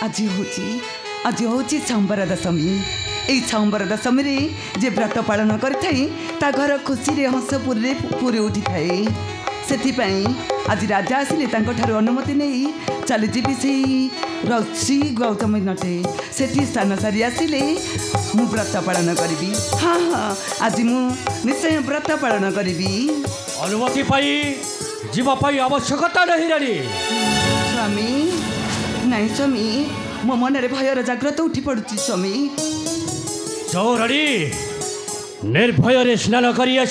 आज हूँ छंबर दशमी। यही छंबर दशमी रे जे व्रत पालन कर घर खुशी रे हंस पूरी उठी थाए। से आज राजा आसिले अनुमति नहीं चलीजी से ऋषि गौतम नटे से स्थान सारी आसिले मु व्रत पालन करी। हाँ हाँ आज मु निश्चय व्रत पालन करी। अनुमति पाई जीवाई आवश्यकता नहीं रानी। स्वामी नहीं स्वामी मो मन रे भयर जाग्रत उठी पड़ुची स्वामी। चौराणी निर्भय स्नान करिए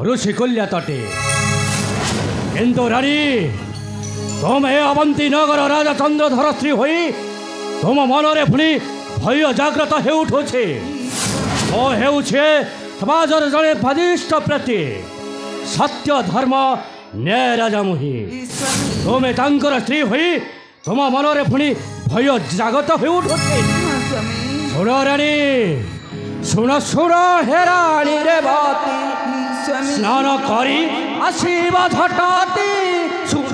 ऋषिकुल्या तटे किंतु रानी तुम हे अवंती नगर राजा चंद्रधर स्त्री होई तुम मनरे पुणी भय जाग्रत हे उठुछे। तो हेउछे समाजर जड़े बलिष्ठ प्रति सत्य धर्म न्याय राजा मुहि तुम तांकर स्त्री होई तुम मनरे पुणी भय जागत हे उठुछे। सुन रानी सुन सुन हे रानी रे बाती स्नान करी आशीर्वाद हटाती। सुन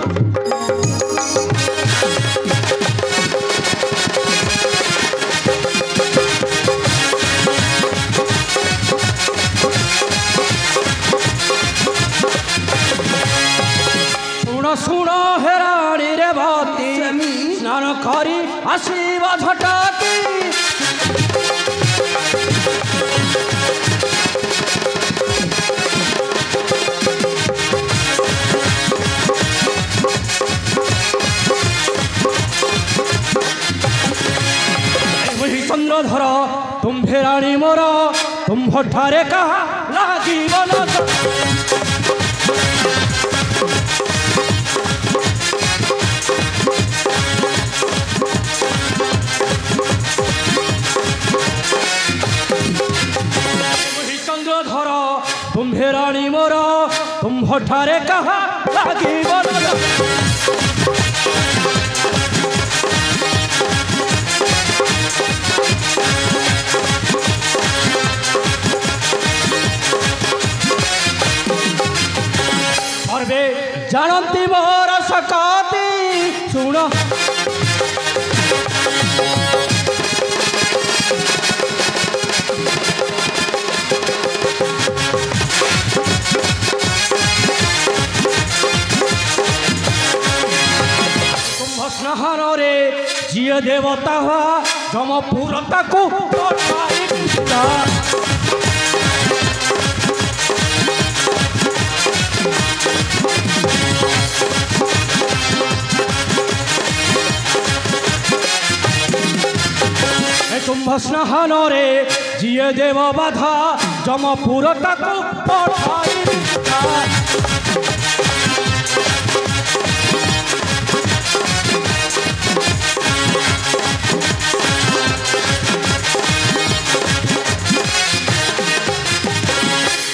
सुन हे रानी रे बाती स्नान करी आशीर्वाद हटाती। चंद्रधर तुम्भे राणी मोर तुम्भ ठारे कहा लागिबन। चंद्रधर तुम्भे राणी मोर तुम्भ ठारे कहा लागिबन। जानती मोर सकाती सुन कुंभ स्नान रे जिये देवता जमपुर ताकू कुंभ स्नान रे जिये देव बाधा जमपुर ताकू पठाई।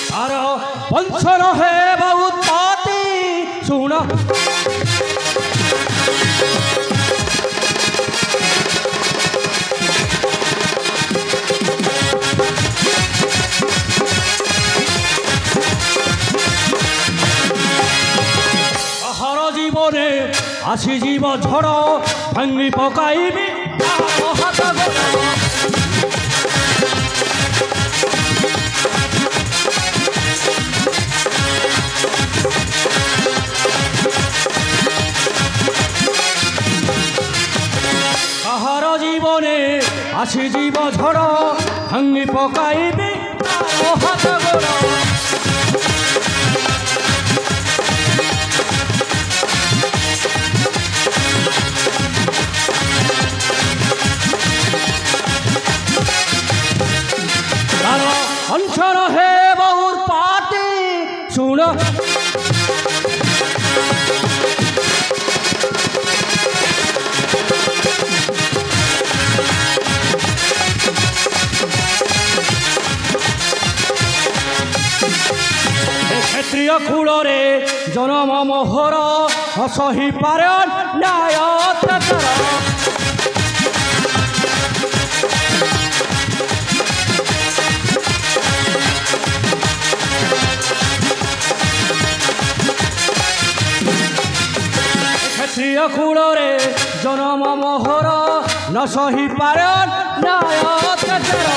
तार वंशर है बहुत पाती सुना आसी जीव झड़ भांगी पकाइबी हाथ कहार जीवने आसी जीव झड़ भांगी पकाइबी हाथ गोड़। अंशर है बहुत पाती सुन क्षेत्रीय कूल रे जन्म मोहर हसही पारे न्याय स्त्रीय कूଳରେ ଜନମ ମୋହର ନ ସହିପାରେ ନ୍ୟାୟ ଅତ୍ୟାଚାର।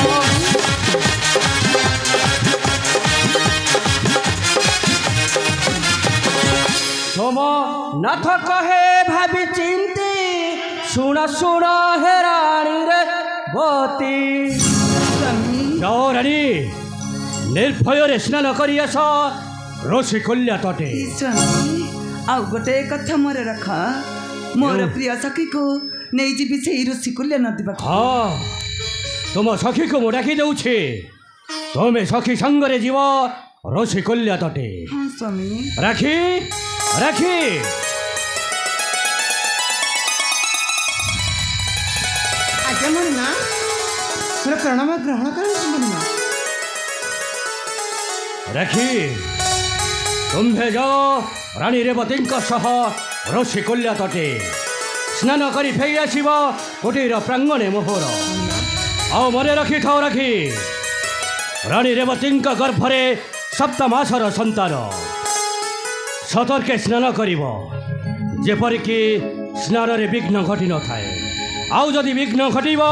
सोमनाथ कहे भाभी चिंती शुण शुण हे रानी रे बती जाओ रानी निर्भय रे स्नान करी आस ऋषिकुल्या तटे। आउ गोटे कथा मोर रख मोर प्रिय सखी को नहीं जीवी से ऋषिकुल्या नदी पाख। हाँ तुम सखी को मु डाकी दउछे तुमे सखी संगरे जीव ऋषिकुल्या तटे। हाँ स्वामी राखी राखी आज्ञा मणिमा मोर प्रणाम ग्रहण कर मणिमा। राखी तुम्हें जाओ रानी रेवती सह ऋषिकुल्या तटे स्नान करी फेरी आसब कुटीर प्रांगणे मोहर। आओ मने रखी थाओ राखी रानी रेवती गर्भरे सप्तमासर संतान सतर्के स्नान करिब जेपरिक स्नान रे विघ्न घटी न थाए। आउ जदि विघ्न घटिब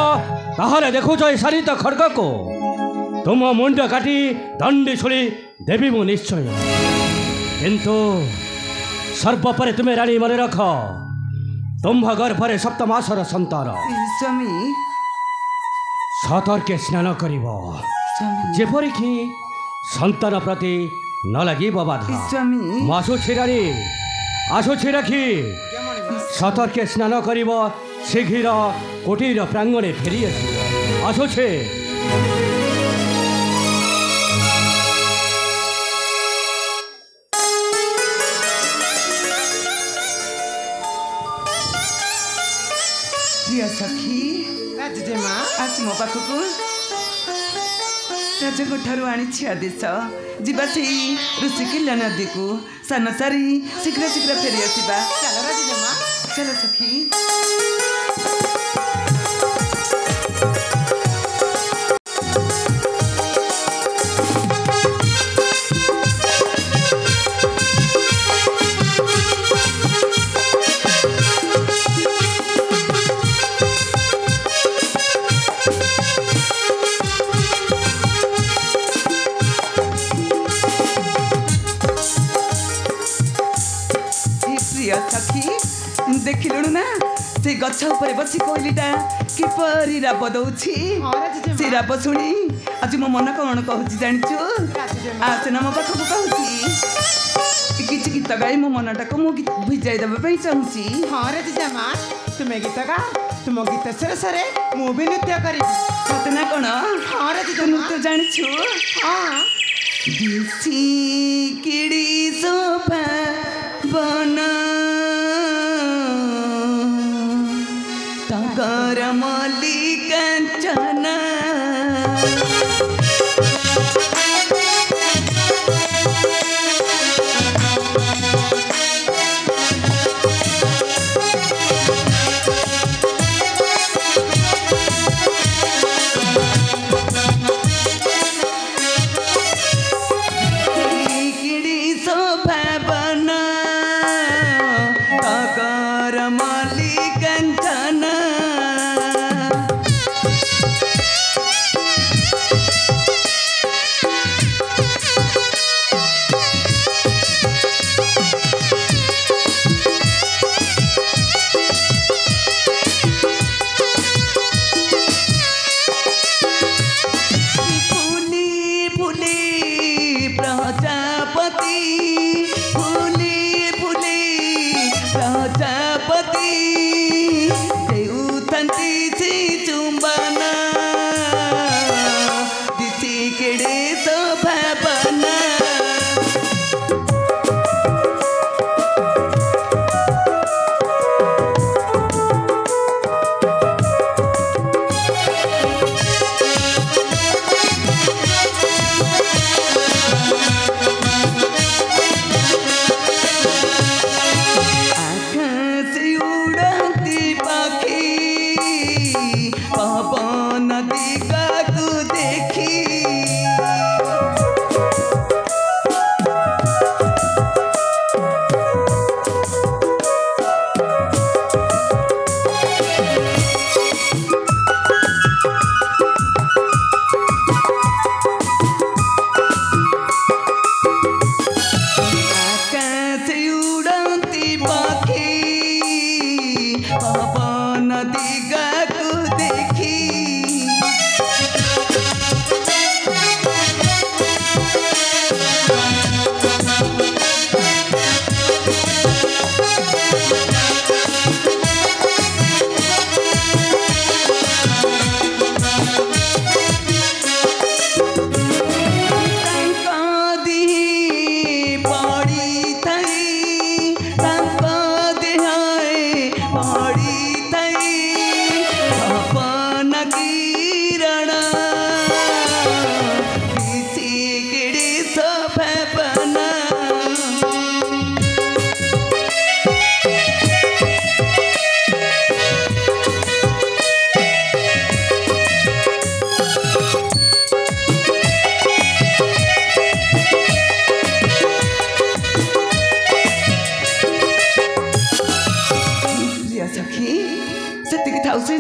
ताहले देखुछ ए सारित खड्ग को तुम मुंड काटी दंडी छुड़ी देवी मु निश्चय। किंतु सर्वपरे तुम्हें रानी मन रख तुम्भ गर्भरे सप्तमासर संतान स्वामी सतर्के स्नान करिब जेपरिक संतान प्रति न लगी बाधा। स्वामी आसुछि रानी आसुछि राखी सतर्के स्नान करिब शीघ्र कुटीर प्रांगणे फेरी आसिब आसुछि। प्रिय सखी राजजेमा आस मो पाखक राजको ठारू आनी आदेश जीवा से ऋषिकुल्या नदी को सान सारी शीघ्र शीघ्र फेरी आसवा। चलो राजजेमा चलो सखी। देखिलु ना से गछ ऊपर बसी कोइलीटा किपरि राप दउछि। से राप सुनी आज मो मन कौन कहूँ जानिछु आसे ना मो पाखक कहूँ किछि गीत गाई मो मनटा को मो भिजाई देबा पई चाहूछि। हाँ राजजेमा तुमे गीत गा तुम गीत सरे सरे मु भी नृत्य करी सते ना कोन। हाँ राजजेमा नृत्य जानिछु। हाँ दिसी किड़ी सोफा बना तगर मल्लिकांचना किड़ी शोभा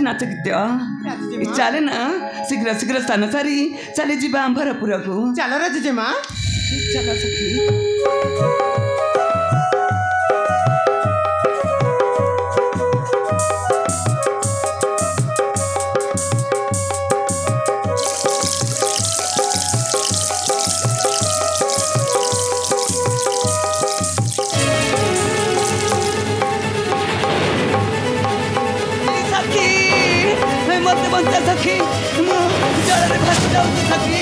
नाच गीत चले ना शीघ्र शीघ्र स्थान सारी चली जीवा अंबरपुर को चल राजजेमा चल सखी मत बंता सखी मु जल रे भासी जाउची सखी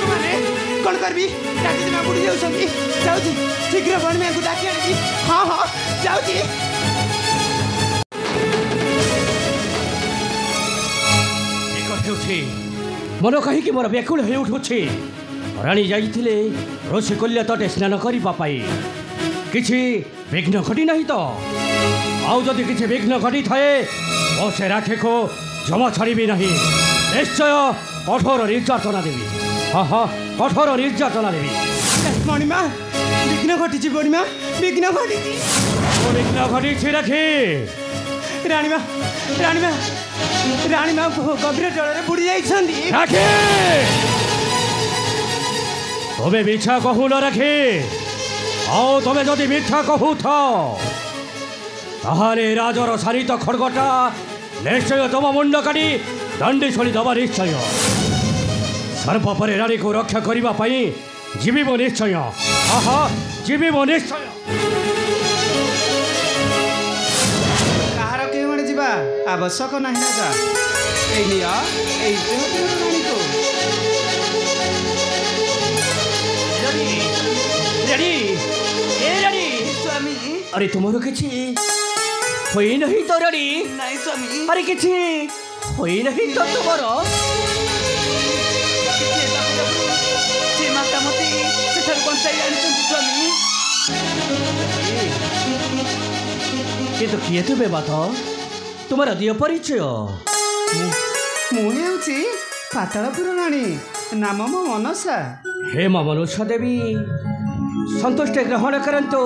माने कोन करबी डाकी में बुडी जाउछी जाउची शीघ्र बन में को डाकी आनी हां हां जाउची मन कहीं मोर व्याकुल हो उठुछि राणी जाइथिले ऋषिकुल्य तटे स्नान करबा पाई किछि विघ्न घटी नहीं तो आउ जदि किछि विघ्न घटी थाए ओ से राखे को जमा छाड़बी नहीं निश्चय कठोर निर्यातना देवी हाँ हाँ कठोर निर्यातना देवी मणिमा विघ्न घटी मणिमा विघ्न घटी विघ्न घटी राखी राणीमा राणीमा राणीमा गभीर जल बुड़ी जाइछन्ती राखी तबे मिछा कहू न राखी आओ तबे जदि मिथ्या कहू ताहारे राजर सारित खड़गटा निश्चय तम मुंड काटी दंडी छड़ी दबा निश्चय सर्प पर रानी को रक्षा करबा पई जीविब निश्चय आहा जीविब निश्चय आवश्यक नहीं राजा रानी को रानी ए रानी स्वामी अरे तुम्हारे किछि होई नहीं तो रानी नहीं स्वामी अरे किछि होई नहीं तो तुम्हारा से माता मते सेठर बंचाई आनिछन्ती स्वामी किंतु किए तुबे बात तुम्हारा दिय परिचय मुझे पातालपुर राणी नाम मो मनसा हे मां मनसा देवी संतुष्ट ग्रहण करंतु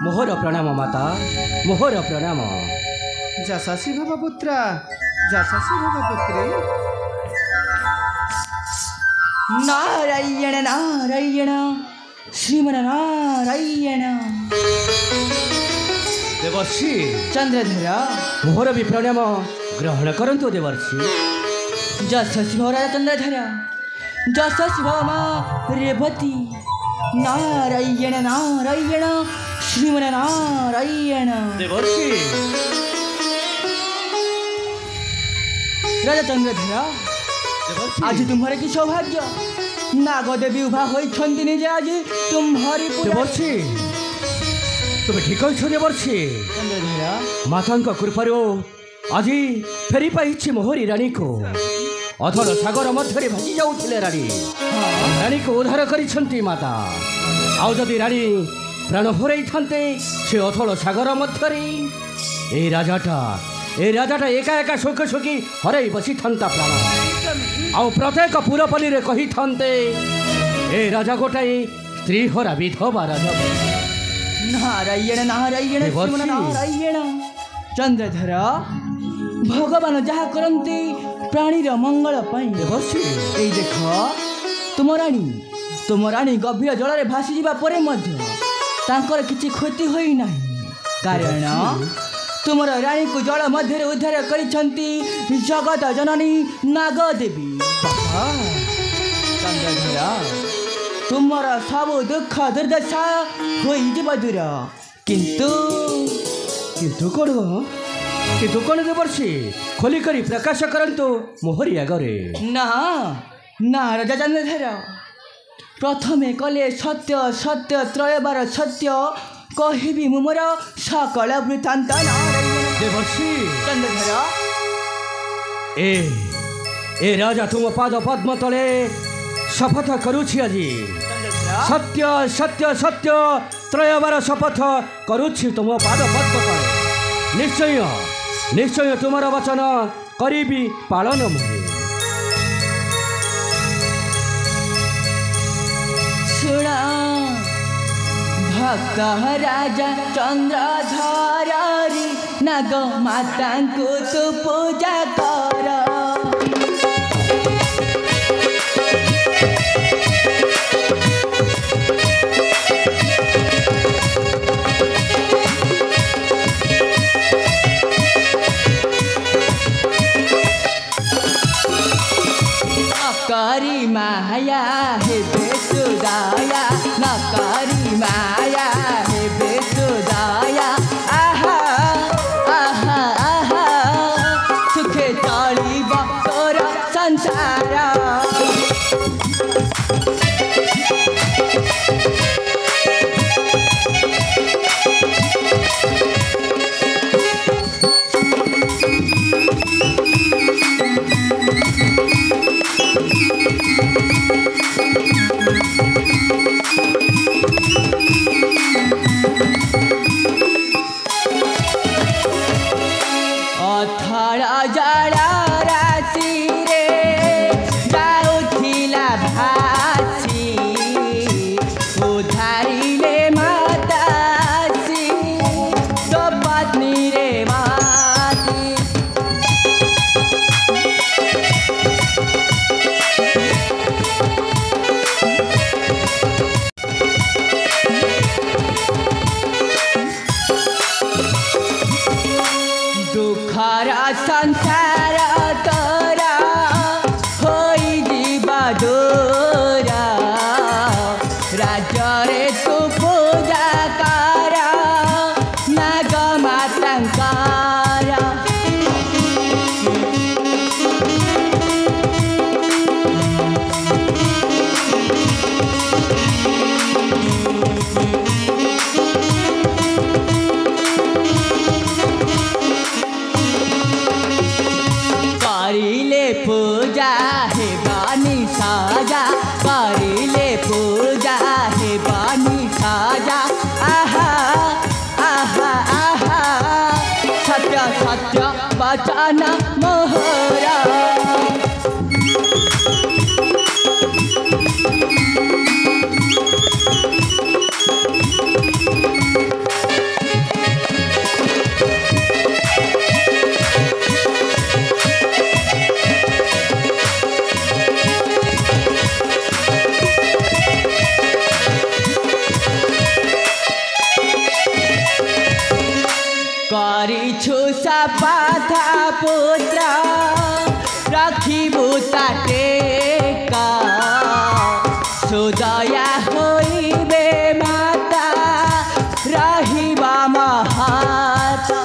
मोहर प्रणाम माता मोहर प्रणाम जशासी भव पुत्र जशासी भव पुत्री नारायण नारायण श्रीमन नारायण देवर्षि चंद्रधर मोहर भी प्रणाम ग्रहण करंतु देवर्षि जशसी भव राजा चंद्रधर जशसी भव मां रेवती नारायण नारायण श्रीमन नारायण देवर्षि राजा चंद्रधर आज तुम्हारे की सौभाग्य नागदेवी उभा होइछन्ति निजे आज तुम्हारी देवर्षि तुम ठीक अच्छे देवर्षि माता कृपार आज फेरी पाई मोहरी रानी को अथल सागर मध्य भागी जाऊे रानी रानी को उद्धार करिछन्ति माता आउ जदि रानी प्राण हरई थांते से अथल सागर मध्य ए राजाटा एका एका शोक शोकी हरई बसी थांता प्राण आउ प्रत्येक पुरपल्ली रे कही थांते ए राजा गोटाए स्त्री हरा विधवा राजा नारायण नारायण श्रीमन नारायण चंद्रधर भगवान जहाँ करती प्राणीर मंगल पाई देख तुम राणी गभीर जल भासी जावा परे तांकर किछि क्षति होई नाही कारण तुमर राणी को जल मध्य उद्धार करिछन्ति जगत जननी नागदेवी चंद्रधर तुमर सब दुख दुर्दशा हो दूर किंतु कौन देवर्षि खोलिकरी प्रकाश करंतु मोहरी आगरे ना ना राजा चंद्रधर प्रथमे कले सत्य सत्य त्रयबार सत्य कहबी मोर सकल वृत्तांत देवर्षि चंद्रधर ए राजा तुम पाद पद्म तले शपथ करुछि आज सत्य सत्य सत्य त्रयबार शपथ करुछि तुम पाद पद्म तले निश्चय निश्चय तुमर वचन करी पालन मुहे शुणा भक्त राजा चंद्रधर नाग माता को तू पूजा कर करी माया हे बेसुदाया न करी माया हे बेसुदाया आहा आहा आहा सुखे चलिब तोर संसार संसार तोरा होई जीवा दूरा राज्य तू पूजा कर नाग मातांकर पूजा हे बानी साजा करिले पूजा हे बानी साजा आहा आहा आहा सत्य सत्य वचन मोहरा करिछु सपाथा पुत्र रखिबु ताटेका सुदया होइबे माता रहिबा महाता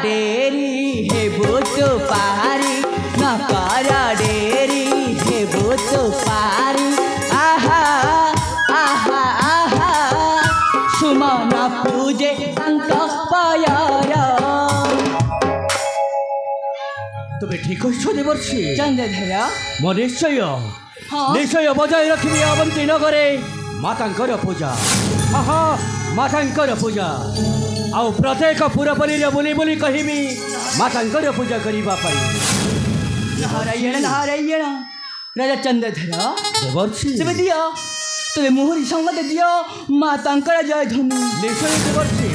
डेरी हे भूत पारी न कर डेरी हे भूत पारी आहा आहा आहा सुमन पूजे अंक पयर तुम्हें ठीक हो देवर्षि चंद्रधर मो निश्चय निश्चय बजाय रखी अवंती नगरे मातांकर पूजा आहा मातांकर पूजा आउ प्रत्येक पुरपरी बुली बुली कहबी मातांकर पूजा करबा पाई नारायण नारायण राजा चंद्रधर देवर्षि तेरे दियो तेरे मोहरी संगत दियो मातांकर जय धनु निश्चय देवर्षि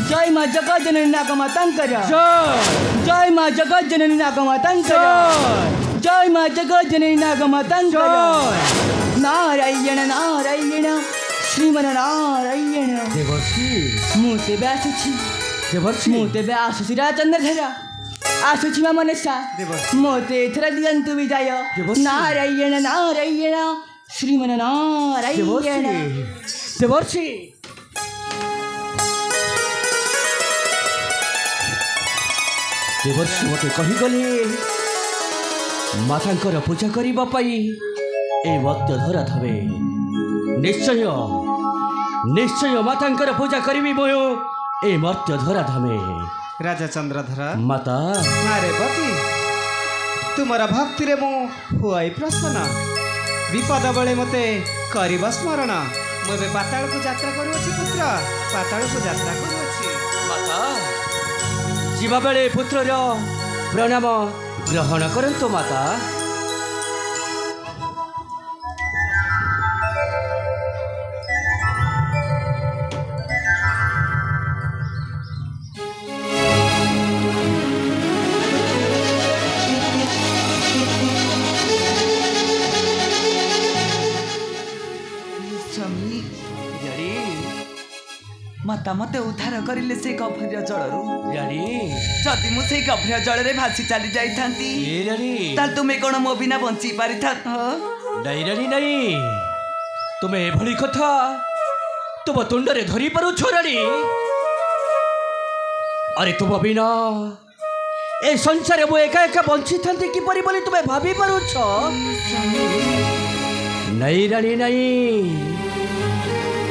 जय माँ जगत जननी नाग मातांकर जय जय माँ जगत जननी नाग मातांकर जय माँ जगत जननी नाग मातांकर नारायण नारायण श्रीमन नारायण देवर्षि मुते आसुची देवर्षि मुते आसुची राजा चंद्रधर आसुची मा मनसा मोते एथर दियंतु विदाय नारायण नारायण श्रीमन नारायण देवर्षि देवर्षि मते कहीगले मातांकर पूजा करबा पाई ए वक्त धरा थवे निश्चय निश्चय मातांकर पूजा करी मो ए मर्त्य धरा धमे राजा चंद्रधर माता अरे पति तुमर भक्ति रे मु हुआई प्रसन्न विपद बेले मते करिबा स्मरण मुझे पाताल को यात्रा करुछि पुत्र पाताल को यात्रा करुछि माता जीवा बेले पुत्रर प्रणाम ग्रहण करंतु माता। स्वामी माता मते उद्धार करिले से गभीर जलरू जदि मु से गभीर जल रे भासी चली जाई थांती ताल तुमे कोन मो बिना बंची पारि था नहीं तुम्हें एभली कथा तुम तुंडरे धरी पारु छोराड़ी अरे तुम बिना ए संसार मु एका एका बंची थांती किपरि बोली तुम्हें भाभी पारुछ नहीं रानी नहीं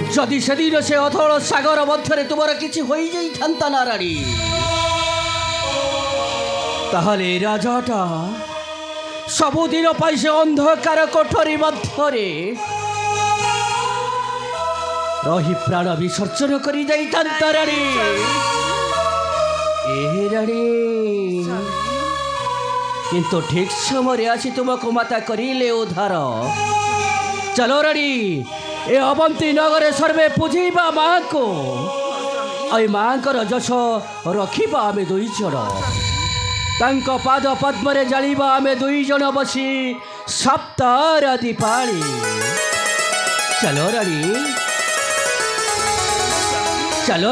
जदि से दिन से अथल सागर मध्य तुमर किसी हो जाता ना रानी ताहले राजाटा सबुदिन से अंधकार कोठरी मध्य रही प्राण विसर्जन कर जाता रानी ए रानी किंतु ठीक समय आसी तुमको माता करिले उद्धार चलो रानी ए अवंती नगरे सर्वे पूजिबा माँ को आई माँ जश रखिबा आमे दुई जन तांको पाद पद्मरे जालिबा आमे दुई जन बसी सप्ताराति पाली चलो रानी चलो